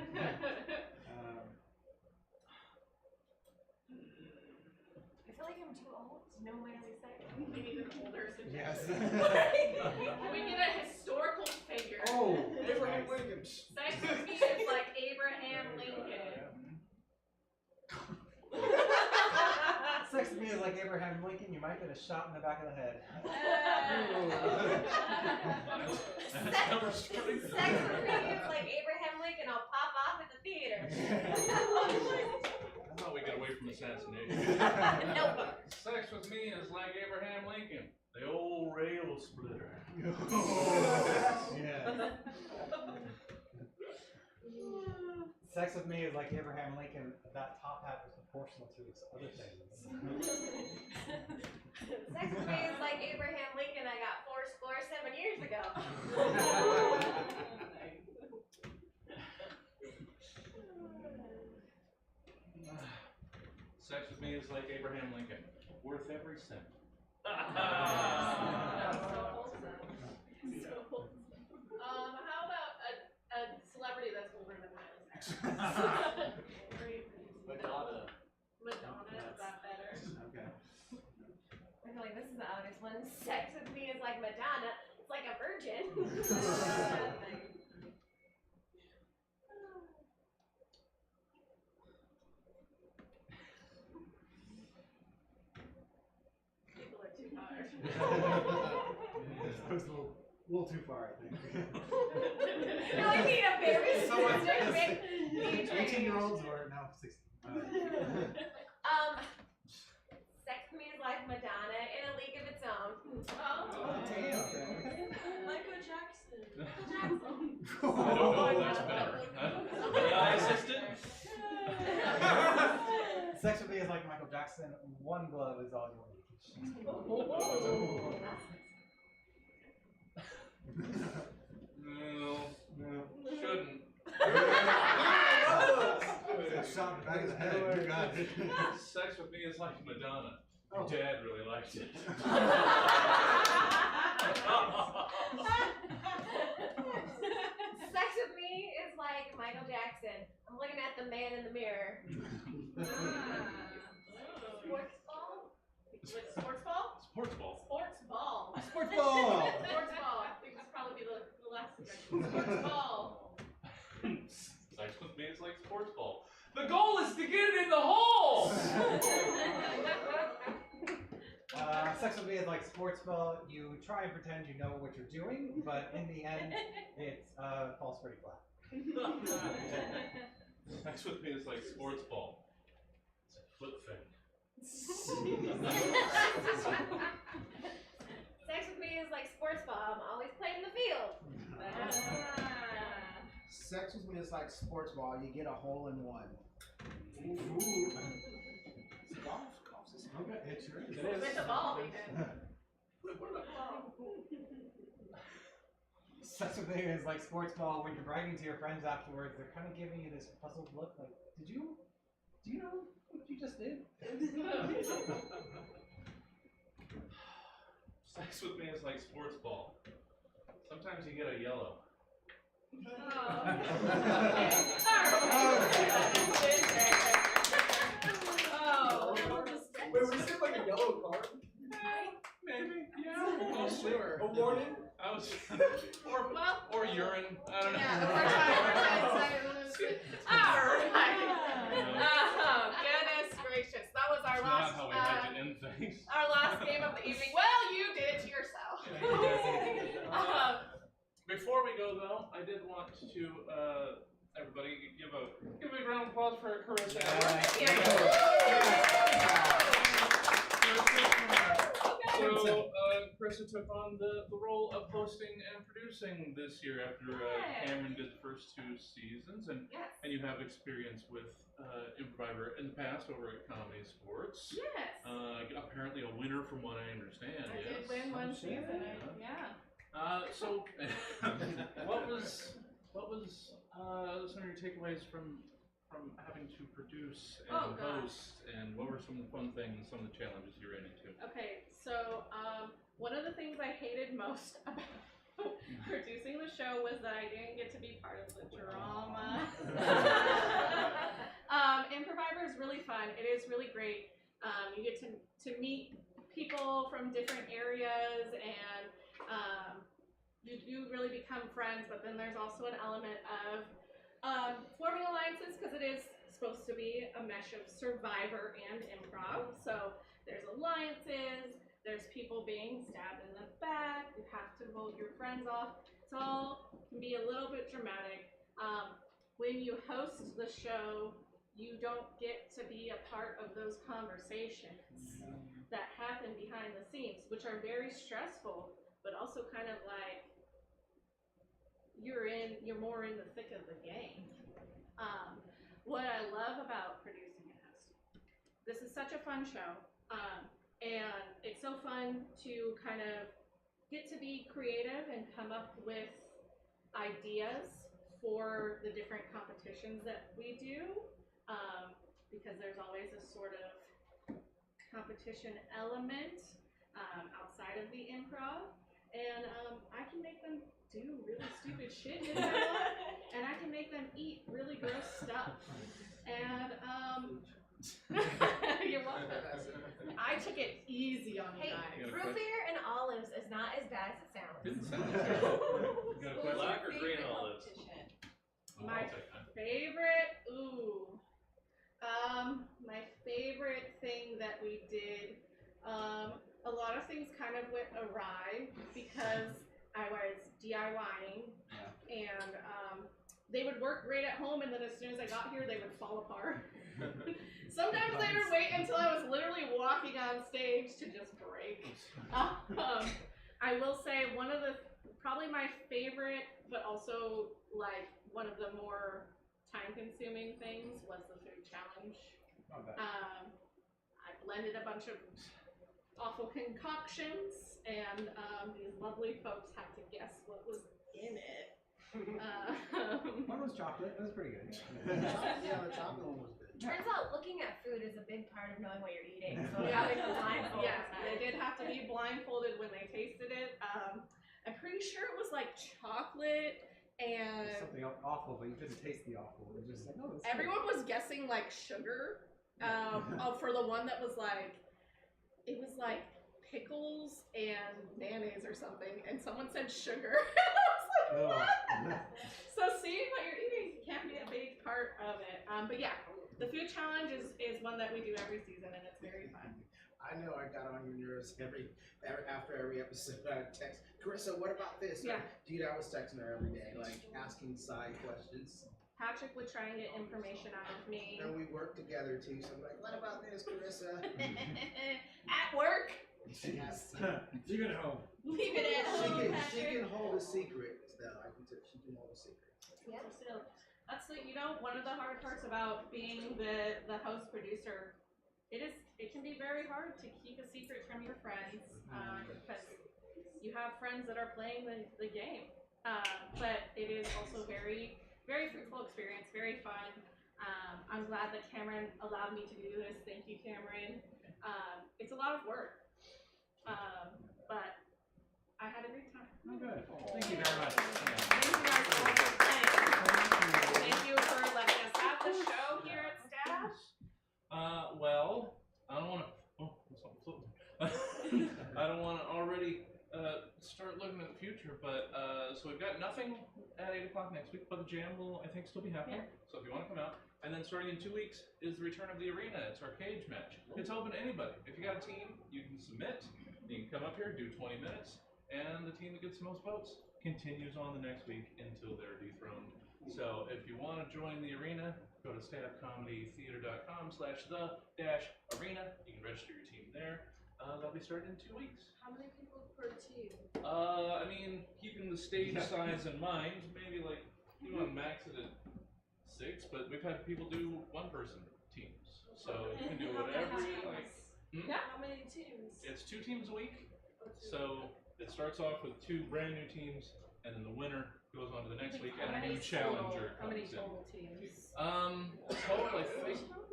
feel like I'm too old to know Miley Cyrus. We need an older suggestion. Yes. Can we get a historical figure? Oh, Abraham Lincoln. Sex with me is like Abraham Lincoln. Sex with me is like Abraham Lincoln. You might get a shot in the back of the head. Sex with me is like Abraham Lincoln. I'll pop off at the theater. I thought we got away from assassination. Nope. Sex with me is like Abraham Lincoln, the old rail splitter. Yeah. Sex with me is like Abraham Lincoln. That top hat is proportional to his other things. Sex with me is like Abraham Lincoln. I got 7 years ago. Sex with me is like Abraham Lincoln, worth every cent. How about a celebrity that's older than Miley Cyrus? Madonna. Madonna, is that better? Okay. I feel like this is the obvious one. Sex with me is like Madonna. It's like a virgin. People are too hard. That was a little too far, I think. No, I need a very Someone- specific age 18-year-olds or no, 16. Sex with me is like Madonna in a league of its own. Oh. Damn. Michael Jackson. I don't know if that's better. AI assistant? Sex with me is like Michael Jackson. One glove is all you need. No, shouldn't. Shot in the back of the head. You got it. Sex with me is like Madonna. Oh. Dad really liked it. Sex with me is like Michael Jackson. I'm looking at the man in the mirror. Sports ball? Like sports ball? Sports ball. Sports ball. Sports ball. Sports ball. I think this will probably be the last suggestion. Sports ball. Sex with me is like sports ball. The goal is to get it in the hole! Sex with me is like sports ball. You try and pretend you know what you're doing, but in the end, it falls pretty flat. Sex with me is like sports ball. It's a foot thing. Sex with me is like sports ball. I'm always playing the field. Sex with me is like sports ball. You get a hole in one. Okay, it sure is. With the ball, even. Sex with me is like sports ball. When you're bragging to your friends afterwards, they're kind of giving you this puzzled look, like, do you know what you just did? Sex with me is like sports ball. Sometimes you get a yellow. Wait, would you say like a yellow card? Maybe, yeah. Oh, sure. A warning? I was, Well, or urine. I don't know. yeah, Alright. Oh, goodness gracious. That was our It's last not how we had to end things. our last game of the evening. Well, you did it to yourself. Before we go though, I did want to everybody give a big round of applause for Carissa. So Carissa took on the role of hosting and producing this year after Cameron did the first 2 seasons, and you have experience with Improvivor in the past over at Comedy Sports. Yes. Apparently a winner from what I understand. I Yes. did win one season. Yeah. So what was some of your takeaways from having to produce and host, and what were some of the fun things, some of the challenges you ran into? Okay, so one of the things I hated most about producing the show was that I didn't get to be part of the drama. Improvivor is really fun. It is really great. You get to meet people from different areas, and you do really become friends, but then there's also an element of forming alliances, because it is supposed to be a mesh of Survivor and improv. So there's alliances, there's people being stabbed in the back, you have to vote your friends off. It all can be a little bit dramatic. When you host the show, you don't get to be a part of those conversations that happen behind the scenes, which are very stressful, but also kind of like you're more in the thick of the game. What I love about producing and hosting, this is such a fun show, and it's so fun to kind of get to be creative and come up with ideas for the different competitions that we do, because there's always a sort of competition element outside of the improv, and I can make them do really stupid shit if I want, and I can make them eat really gross stuff. And you're welcome. I took it easy on you Hey, guys. root beer and olives is not as bad as it sounds. Didn't sound terrible. You got a question? Black or green olives? My I'll take that. favorite, my favorite thing that we did, a lot of things kind of went awry because I was DIYing, and they would work great at home, and then as soon as I got here, they would fall apart. Sometimes they would wait until I was literally walking on stage to just break. I will say one of the, probably my favorite, but also like one of the more time-consuming things was the food challenge. I blended a bunch of awful concoctions, and these lovely folks had to guess what was in it. One was chocolate. That was pretty good. Yeah, the chocolate one was good. Turns out looking at food is a big part of knowing what you're eating. So having a blindfold. Yes, they did have to be blindfolded when they tasted it. I'm pretty sure it was like chocolate, and Something awful, but you couldn't taste the awful. It was just like, oh, it's everyone was guessing like sugar. For the one that was like, it was like pickles and mayonnaise or something, and someone said sugar. I was like, what? So seeing what you're eating can be a big part of it. But yeah, the food challenge is one that we do every season, and it's very fun. I I know I got on your nerves after every episode. I text Carissa, what about this? Yeah. Dude, I was texting her every day, like asking side questions. Patrick would try and get information out of me. And we work together too. So I'm like, what about this, Carissa? At work. Yes. Leave it at home. Leave it at She home, can, Patrick. she can hold a secret, though. She can hold a secret. Yeah. So that's one of the hard parts about being the host producer. It can be very hard to keep a secret from your friends because you have friends that are playing the game. But it is also very, very fruitful experience, very fun. I'm glad that Cameron allowed me to do this. Thank you, Cameron. It's a lot of work, but I had a great time. Oh, good. Thank you very much. Thank you guys all for playing. Thank you for letting us have the show here at Staff. Well, I don't want to. Oh, something floating. I don't want to already start looking at the future, but so we've got nothing at 8 o'clock next week, but the jam will, I think, still be happening. Yeah. So if you want to come out, and then starting in 2 weeks is the return of the arena. It's our cage match. It's open to anybody. If you got a team, you can submit. You can come up here, do 20 minutes, and the team that gets the most votes continues on the next week until they're dethroned. So if you want to join the arena, go to stabcomedytheater.com/the-arena. You can register your team there. That'll be starting in 2 weeks. How many people per team? I mean, keeping the stage size in mind, maybe like you want to max it at 6, but we've had people do one-person teams, so you can do whatever you like. How many teams? It's 2 teams a week, so it starts off with 2 brand new teams, and then the winner goes on to the next week, and a new challenger How many comes in. total teams? Total, I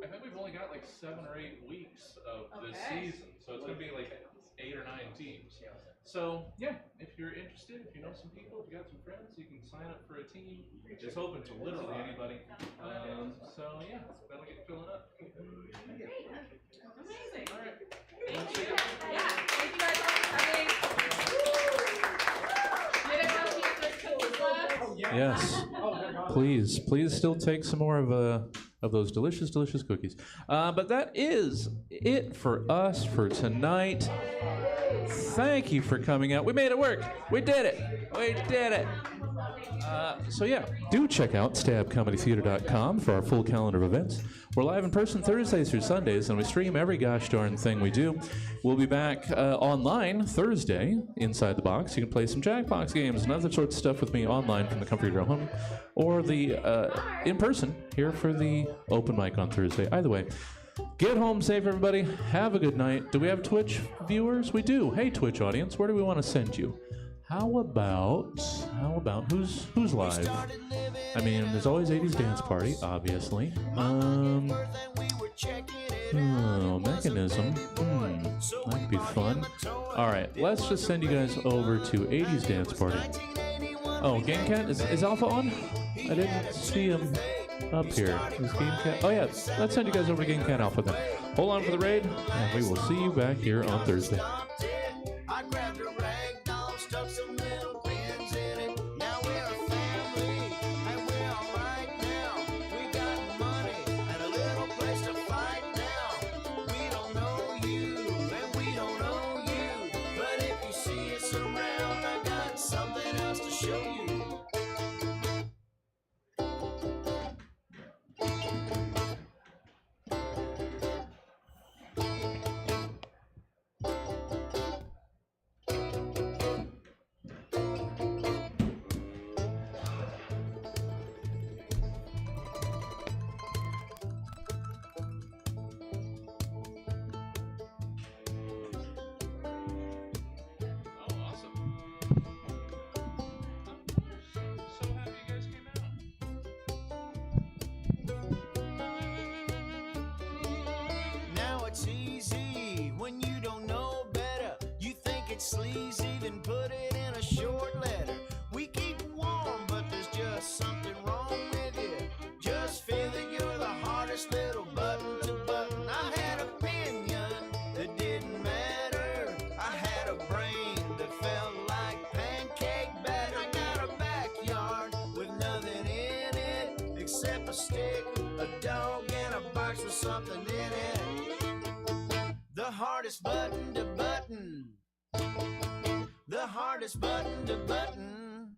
think we've only got like 7 or 8 weeks of this Okay. season, so it's gonna be like 8 or 9 teams. So yeah, if you're interested, if you know some people, if you got some friends, you can sign up for a team. It's open to literally anybody. So yeah, that'll get filling up. Amazing. All right. Thank you. Yeah, thank you guys all for coming. Did it help you with cookies left? Yes. Please still take some more of those delicious cookies. But that is it for us for tonight. Thank you for coming out. We made it work. We did it. So yeah, do check out stabcomedytheater.com for our full calendar of events. We're live in person Thursdays through Sundays, and we stream every gosh darn thing we do. We'll be back online Thursday, inside the box. You can play some Jackbox games and other sorts of stuff with me online from the comfort of your home, or the in person here for the open mic on Thursday. Either way, get home safe, everybody. Have a good night. Do we have Twitch viewers? We do. Hey, Twitch audience, where do we want to send you? How about who's live? I mean, there's always 80s Dance Party, obviously. Mechanism. That could be fun. All right, let's just send you guys over to 80s Dance Party. Oh, Game Cat, is Alpha on? I didn't see him up here. Is Game Cat? Oh yeah, let's send you guys over to Game Cat Alpha then. Hold on for the raid, and we will see you back here on Thursday. I grabbed a rag doll, stuck some little pins in it. Now we're a family, and we're alright now. We got money and a little place to fight now. We don't know you, and we don't know you. But if you see us around, I got something else to show you. Oh, awesome. So happy you guys came out. Now it's easy when you don't know better. You think it's sleazy, then put it in a short letter. We keep warm, but there's just something wrong with you. Just feel that you're the hardest little button to button. I had an opinion that didn't matter. I had a brain that felt like pancake batter. I got a backyard with nothing in it except a stick, a dog, and a box with something in it. The hardest button to button. The hardest button to button.